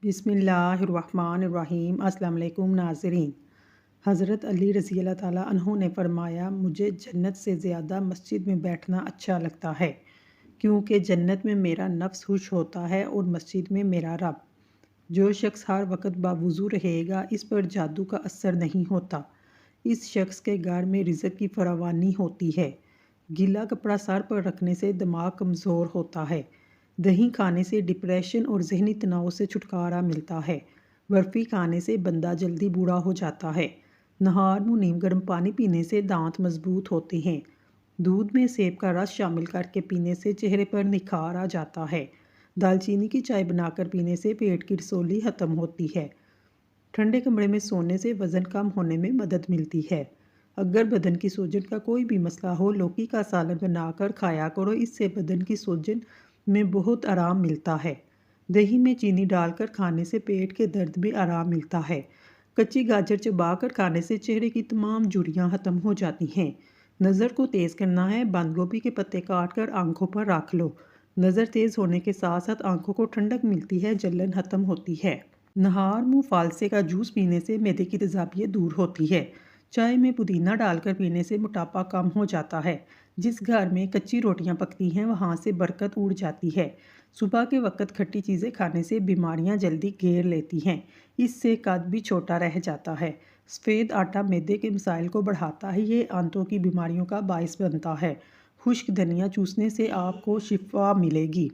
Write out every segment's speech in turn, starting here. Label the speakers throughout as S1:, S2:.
S1: बिस्मिल्लाहिर्रहमानिर्रहीम। अस्सलाम वालेकुम नाज़रीन। हज़रत अली रज़ी अल्लाह ताला अन्हु ने फ़रमाया, मुझे जन्नत से ज़्यादा मस्जिद में बैठना अच्छा लगता है, क्योंकि जन्नत में मेरा नफ्स खुश होता है और मस्जिद में मेरा रब। जो शख्स हर वक्त बावुज़ू रहेगा, इस पर जादू का असर नहीं होता। इस शख्स के घर में रिज़्क़ की फरावानी होती है। गीला कपड़ा सर पर रखने से दिमाग कमज़ोर होता है। दही खाने से डिप्रेशन और जहनी तनाव से छुटकारा मिलता है। बर्फ़ी खाने से बंदा जल्दी बूढ़ा हो जाता है। नहार मुँह नीम गर्म पानी पीने से दांत मजबूत होते हैं। दूध में सेब का रस शामिल करके पीने से चेहरे पर निखार आ जाता है। दालचीनी की चाय बनाकर पीने से पेट की रसौली ख़त्म होती है। ठंडे कमरे में सोने से वज़न कम होने में मदद मिलती है। अगर बदन की सूजन का कोई भी मसला हो, लौकी का सालन बनाकर खाया करो, इससे बदन की सूजन में बहुत आराम मिलता है। दही में चीनी डालकर खाने से पेट के दर्द में आराम मिलता है। कच्ची गाजर चबाकर खाने से चेहरे की तमाम झुर्रियाँ ख़त्म हो जाती हैं। नज़र को तेज़ करना है, बंद गोभी के पत्ते काट कर आंखों पर रख लो। नज़र तेज़ होने के साथ साथ आंखों को ठंडक मिलती है, जलन ख़त्म होती है। नहार मुँह फालसे का जूस पीने से मैदे की तेज़ाबियत दूर होती है। चाय में पुदीना डालकर पीने से मोटापा कम हो जाता है। जिस घर में कच्ची रोटियां पकती हैं, वहाँ से बरकत उड़ जाती है। सुबह के वक्त खट्टी चीज़ें खाने से बीमारियां जल्दी घेर लेती हैं। इससे कद भी छोटा रह जाता है। सफ़ेद आटा मैदे के मसाइल को बढ़ाता है, ये आंतों की बीमारियों का बायस बनता है। खुश्क धनिया चूसने से आपको शिफा मिलेगी।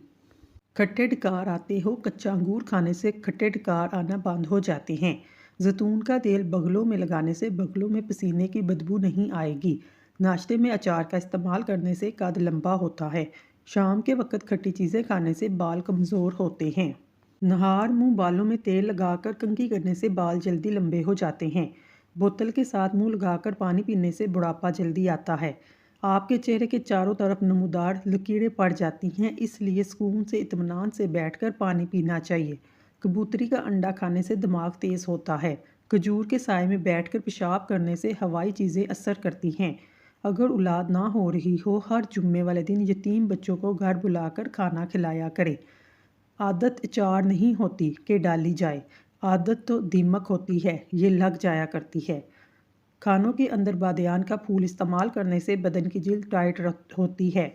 S1: खट्टे डकार आते हो, कच्चा अंगूर खाने से खट्टे डकार आना बंद हो जाते हैं। जैतून का तेल बगलों में लगाने से बगलों में पसीने की बदबू नहीं आएगी। नाश्ते में अचार का इस्तेमाल करने से कद लंबा होता है। शाम के वक्त खट्टी चीज़ें खाने से बाल कमज़ोर होते हैं। नहार मुंह बालों में तेल लगाकर कंघी करने से बाल जल्दी लंबे हो जाते हैं। बोतल के साथ मुंह लगाकर पानी पीने से बुढ़ापा जल्दी आता है। आपके चेहरे के चारों तरफ नमूदार लकीरें पड़ जाती हैं, इसलिए सुकून से इत्मीनान से बैठकर पानी पीना चाहिए। कबूतरी का अंडा खाने से दिमाग तेज़ होता है। खजूर के साए में बैठकर पेशाब करने से हवाई चीज़ें असर करती हैं। अगर औलाद ना हो रही हो, हर जुम्मे वाले दिन यतीम बच्चों को घर बुलाकर खाना खिलाया करें। आदत अचार नहीं होती कि डाली जाए, आदत तो दीमक होती है, ये लग जाया करती है। खानों के अंदर बादियान का फूल इस्तेमाल करने से बदन की जिल्द टाइट होती है।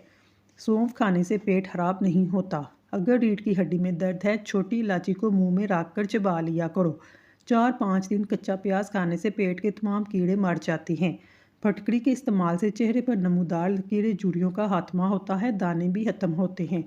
S1: सौंफ खाने से पेट खराब नहीं होता। अगर रीढ़ की हड्डी में दर्द है, छोटी इलायची को मुंह में रख कर चबा लिया करो। 4-5 दिन कच्चा प्याज खाने से पेट के तमाम कीड़े मर जाते हैं। फटकड़ी के इस्तेमाल से चेहरे पर नमूदार लकीरें झुर्रियों का खात्मा होता है, दाने भी ख़त्म होते हैं।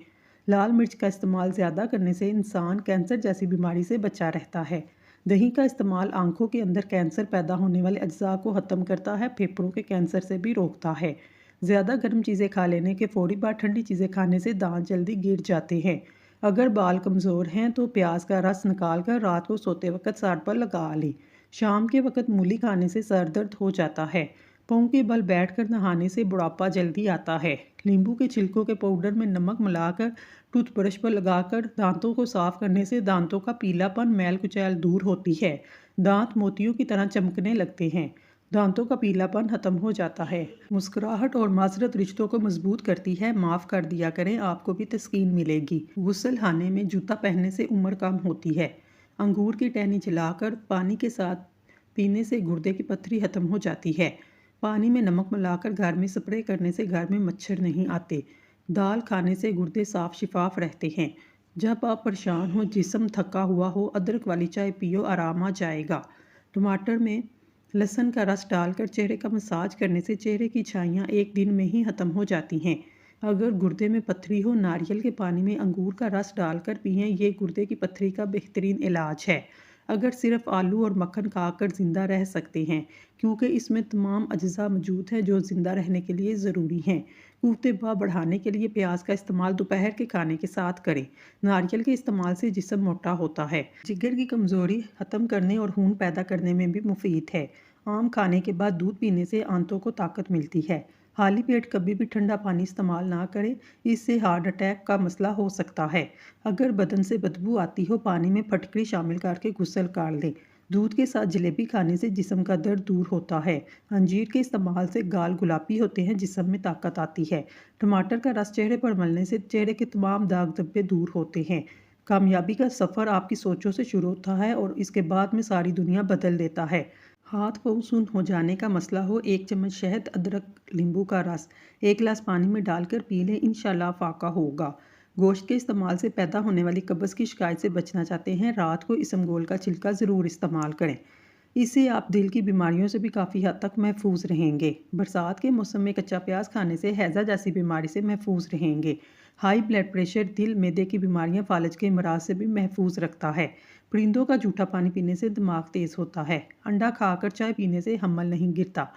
S1: लाल मिर्च का इस्तेमाल ज़्यादा करने से इंसान कैंसर जैसी बीमारी से बचा रहता है। दही का इस्तेमाल आंखों के अंदर कैंसर पैदा होने वाले अज्जा को ख़त्म करता है, फेफड़ों के कैंसर से भी रोकता है। ज़्यादा गर्म चीज़ें खा लेने के फ़ौरी बाद ठंडी चीज़ें खाने से दांत जल्दी गिर जाते हैं। अगर बाल कमज़ोर हैं तो प्याज का रस निकाल कर रात को सोते वक्त सर पर लगा लें। शाम के वक्त मूली खाने से सर दर्द हो जाता है। पाँव के बल बैठकर नहाने से बुढ़ापा जल्दी आता है। नींबू के छिलकों के पाउडर में नमक मिलाकर टूथब्रश पर लगाकर दांतों को साफ करने से दांतों का पीलापन, मैल कुचैल दूर होती है। दांत मोतियों की तरह चमकने लगते हैं। दांतों का पीलापन खत्म हो जाता है। मुस्कुराहट और मासरत रिश्तों को मजबूत करती है। माफ़ कर दिया करें, आपको भी तस्कीन मिलेगी। गुस्ल खाने में जूता पहनने से उम्र कम होती है। अंगूर की टहनी जलाकर पानी के साथ पीने से गुर्दे की पथरी खत्म हो जाती है। पानी में नमक मिलाकर घर में स्प्रे करने से घर में मच्छर नहीं आते। दाल खाने से गुर्दे साफ शिफाफ रहते हैं। जब आप परेशान हो, जिस्म थका हुआ हो, अदरक वाली चाय पियो, आराम आ जाएगा। टमाटर में लहसुन का रस डालकर चेहरे का मसाज करने से चेहरे की छाइयाँ एक दिन में ही ख़त्म हो जाती हैं। अगर गुर्दे में पथरी हो, नारियल के पानी में अंगूर का रस डालकर पिएं, ये गुर्दे की पथरी का बेहतरीन इलाज है। अगर सिर्फ आलू और मक्खन खाकर ज़िंदा रह सकते हैं, क्योंकि इसमें तमाम अज्जा मौजूद हैं जो ज़िंदा रहने के लिए ज़रूरी हैं। कुर्ते बाह बढ़ाने के लिए प्याज का इस्तेमाल दोपहर के खाने के साथ करें। नारियल के इस्तेमाल से जिस्म मोटा होता है। जिगर की कमज़ोरी ख़त्म करने और खून पैदा करने में भी मुफीद है। आम खाने के बाद दूध पीने से आंतों को ताकत मिलती है। खाली पेट कभी भी ठंडा पानी इस्तेमाल ना करें, इससे हार्ट अटैक का मसला हो सकता है। अगर बदन से बदबू आती हो, पानी में फटकरी शामिल करके गुस्ल कर लें। दूध के साथ जलेबी खाने से जिस्म का दर्द दूर होता है। अंजीर के इस्तेमाल से गाल गुलाबी होते हैं, जिस्म में ताकत आती है। टमाटर का रस चेहरे पर मलने से चेहरे के तमाम दाग धब्बे दूर होते हैं। कामयाबी का सफ़र आपकी सोचों से शुरू होता है और इसके बाद में सारी दुनिया बदल देता है। हाथ पाँव सुन्न हो जाने का मसला हो, 1 चम्मच शहद, अदरक, नींबू का रस 1 गिलास पानी में डालकर पी लें, इंशाल्लाह फ़ाक़ा होगा। गोश्त के इस्तेमाल से पैदा होने वाली कब्ज़ की शिकायत से बचना चाहते हैं, रात को इसबगोल का छिलका ज़रूर इस्तेमाल करें। इससे आप दिल की बीमारियों से भी काफ़ी हद तक महफूज रहेंगे। बरसात के मौसम में कच्चा प्याज खाने से हैज़ा जैसी बीमारी से महफूज रहेंगे। हाई ब्लड प्रेशर, दिल, मैदे की बीमारियां, फालज के अमराज से भी महफूज रखता है। परिंदों का जूठा पानी पीने से दिमाग तेज़ होता है। अंडा खाकर चाय पीने से हमल नहीं गिरता।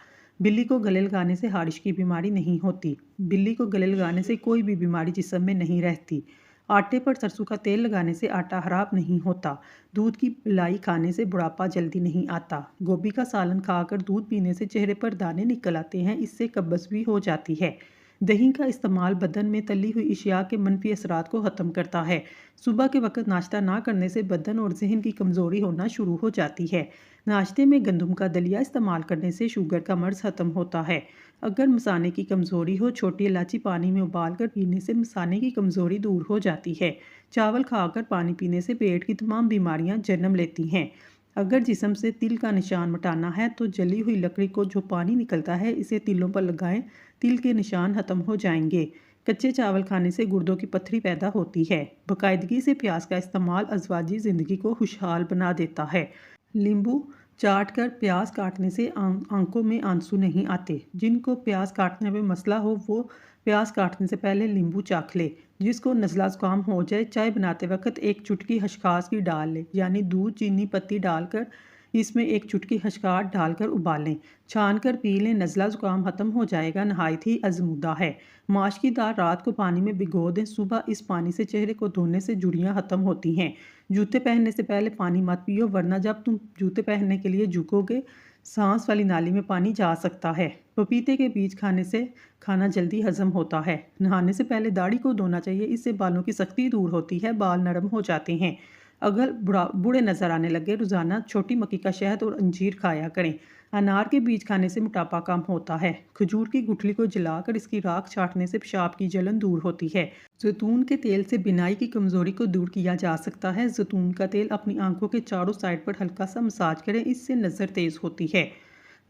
S1: बिल्ली को गले लगाने से हारिश की बीमारी नहीं होती। बिल्ली को गले लगाने से कोई भी बीमारी जिस्म में नहीं रहती। आटे पर सरसों का तेल लगाने से आटा खराब नहीं होता। दूध की पिलाई खाने से बुढ़ापा जल्दी नहीं आता। गोभी का सालन खाकर दूध पीने से चेहरे पर दाने निकल आते हैं, इससे कब्ज़ भी हो जाती है। दही का इस्तेमाल बदन में तली हुई अशिया के मनफी असरात को ख़त्म करता है। सुबह के वक्त नाश्ता ना करने से बदन और जहन की कमज़ोरी होना शुरू हो जाती है। नाश्ते में गंदम का दलिया इस्तेमाल करने से शुगर का मर्ज़ ख़त्म होता है। अगर मसाने की कमज़ोरी हो, छोटी इलायची पानी में उबाल कर पीने से मसाने की कमज़ोरी दूर हो जाती है। चावल खाकर पानी पीने से पेट की तमाम बीमारियां जन्म लेती हैं। अगर जिस्म से तिल का निशान मिटाना है तो जली हुई लकड़ी को जो पानी निकलता है, इसे तिलों पर लगाएं, तिल के निशान ख़त्म हो जाएंगे। कच्चे चावल खाने से गुर्दों की पत्थरी पैदा होती है। बाकायदगी से प्याज का इस्तेमाल अज़वाजी ज़िंदगी को खुशहाल बना देता है। नींबू चाट कर प्याज काटने से आंखों में आंसू नहीं आते। जिनको प्याज काटने में मसला हो वो प्याज काटने से पहले नींबू चाख ले। जिसको नज़ला ज़ुकाम हो जाए, चाय बनाते वक्त 1 चुटकी खसखस की डाल ले, यानी दूध, चीनी, पत्ती डालकर इसमें 1 चुटकी खसखस डालकर उबालें, छान कर पी लें, नज़ला ज़ुकाम ख़त्म हो जाएगा। नहायत ही आज़मूदा है। माश की दाल रात को पानी में भिगो दें, सुबह इस पानी से चेहरे को धोने से झुर्रियाँ ख़त्म होती हैं। जूते पहनने से पहले पानी मत पियो, वरना जब तुम जूते पहनने के लिए झुकोगे सांस वाली नाली में पानी जा सकता है। पपीते के बीज खाने से खाना जल्दी हजम होता है। नहाने से पहले दाढ़ी को धोना चाहिए, इससे बालों की सख्ती दूर होती है, बाल नरम हो जाते हैं। अगर बूढ़े नज़र आने लगे, रोज़ाना छोटी मक्की का शहद और अंजीर खाया करें। अनार के बीज खाने से मोटापा कम होता है। खजूर की गुठली को जलाकर इसकी राख छाटने से पेशाब की जलन दूर होती है। जैतून के तेल से बिनाई की कमज़ोरी को दूर किया जा सकता है। जैतून का तेल अपनी आंखों के चारों साइड पर हल्का सा मसाज करें, इससे नज़र तेज़ होती है।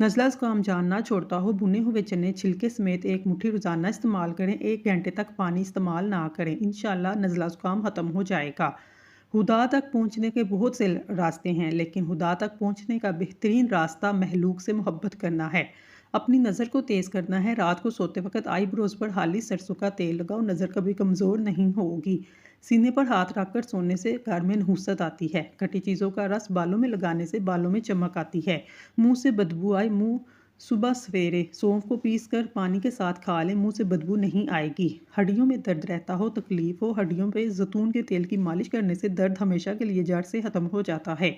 S1: नज़ला ज़ुकाम जान ना छोड़ता हो, भुने हुए चने छिलके समेत 1 मुट्ठी रोज़ाना इस्तेमाल करें। 1 घंटे तक पानी इस्तेमाल ना करें, इंशाल्लाह नज़ला ज़ुकाम ख़त्म हो जाएगा। खुदा तक पहुँचने के बहुत से रास्ते हैं, लेकिन खुदा तक पहुँचने का बेहतरीन रास्ता महलूक से मोहब्बत करना है। अपनी नज़र को तेज़ करना है। रात को सोते वक्त आईब्रोज़ पर खालिस सरसों का तेल लगाओ, नज़र कभी कमज़ोर नहीं होगी। सीने पर हाथ रखकर सोने से घर में नहुसत आती है। खट्टी चीज़ों का रस बालों में लगाने से बालों में चमक आती है। मुंह से बदबू आए, मुंह सुबह सवेरे सौंफ को पीस कर पानी के साथ खा लें, मुंह से बदबू नहीं आएगी। हड्डियों में दर्द रहता हो, तकलीफ हो, हड्डियों पे जैतून के तेल की मालिश करने से दर्द हमेशा के लिए जड़ से ख़त्म हो जाता है।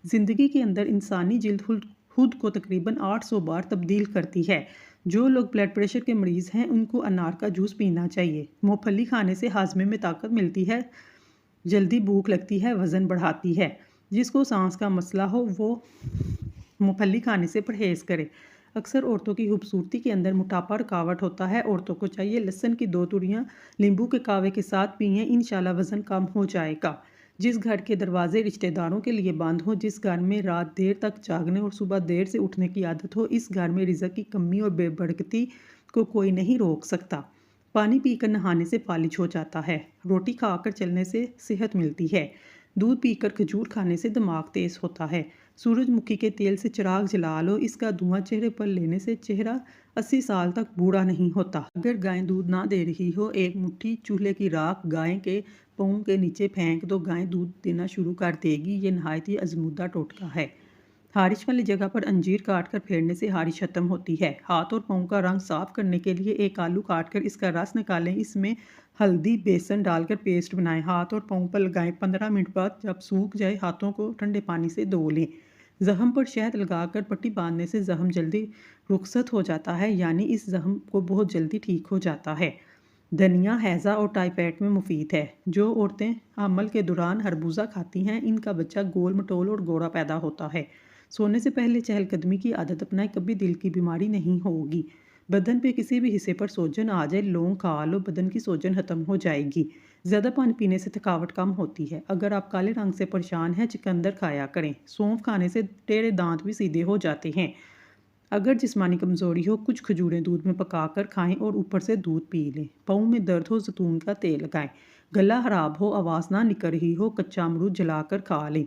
S1: ज़िंदगी के अंदर इंसानी जिल्द खुद को तकरीबन 800 बार तब्दील करती है। जो लोग ब्लड प्रेशर के मरीज़ हैं, उनको अनार का जूस पीना चाहिए। मूँगफली खाने से हाजमे में ताकत मिलती है, जल्दी भूख लगती है, वज़न बढ़ाती है। जिसको सांस का मसला हो वो मूँगफली खाने से परहेज़ करे। अक्सर औरतों की खूबसूरती के अंदर मोटापा रुकावट होता है। औरतों को चाहिए लहसुन की 2 तुरियाँ नींबू के कावे के साथ पिएं, इंशाल्लाह वज़न कम हो जाएगा। जिस घर के दरवाजे रिश्तेदारों के लिए बंद हो, जिस घर में रात देर तक जागने और सुबह देर से उठने की आदत हो, इस घर में रिज़्क़ की कमी और बेबरकती को कोई नहीं रोक सकता। पानी पीकर नहाने से फालिज हो जाता है। रोटी खाकर चलने से सेहत मिलती है। दूध पीकर खजूर खाने से दिमाग तेज़ होता है। सूरजमुखी के तेल से चिराग जला लो, इसका धुआं चेहरे पर लेने से चेहरा 80 साल तक बूढ़ा नहीं होता। अगर गाय दूध ना दे रही हो, 1 मुट्ठी चूल्हे की राख गाय के पाँव के नीचे फेंक दो, गाय दूध देना शुरू कर देगी। ये नहायत ही आजमूदा टोटका है। हारिश वाली जगह पर अंजीर काटकर फेरने से हारिश खत्म होती है। हाथ और पाँव का रंग साफ करने के लिए 1 आलू काटकर इसका रस निकालें, इसमें हल्दी बेसन डालकर पेस्ट बनाएं, हाथ और पाँव पर लगाएं। 15 मिनट बाद जब सूख जाए, हाथों को ठंडे पानी से धो लें। ज़ख्म पर शहद लगाकर पट्टी बांधने से ज़ख्म जल्दी रुखसत हो जाता है, यानी इस ज़ख्म को बहुत जल्दी ठीक हो जाता है। धनिया हैज़ा और टाइफाइड में मुफीद है। जो औरतें हमल के दौरान खरबूजा खाती हैं, इनका बच्चा गोल मटोल और गोरा पैदा होता है। सोने से पहले चहलकदमी की आदत अपनाएं, कभी दिल की बीमारी नहीं होगी। बदन पे किसी भी हिस्से पर सोजन आ जाए, लौंग खा लो, बदन की सोजन ख़त्म हो जाएगी। زیادہ پانی پینے سے تھکاوٹ کم ہوتی ہے۔ اگر آپ کالے رنگ سے پریشان ہیں، چقندر کھایا کریں۔ سونف کھانے سے ٹیڑھے دانت بھی سیدھے ہو جاتے ہیں۔ اگر جسمانی کمزوری ہو، کچھ کھجوریں دودھ میں پکا کر کھائیں اور اوپر سے دودھ پی لیں۔ پاؤں میں درد ہو، زیتون کا تیل لگائیں۔ گلا خراب ہو، آواز نہ نکل رہی ہو، کچا امرود جلا کر کھا لیں۔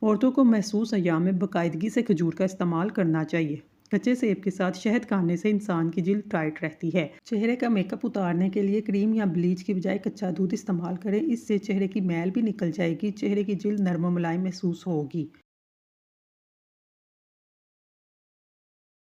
S1: عورتوں کو محسوس ایام میں باقاعدگی سے کھجور کا استعمال کرنا چاہیے۔ کچے سیب کے ساتھ شہد کھانے سے انسان کی جلد ٹائٹ رہتی ہے۔ چہرے کا میک اپ اتارنے کے لیے کریم یا بلیچ کی بجائے کچا دودھ استعمال کریں۔ اس سے چہرے کی میل بھی نکل جائے گی، چہرے کی جلد نرم و ملائم محسوس ہوگی۔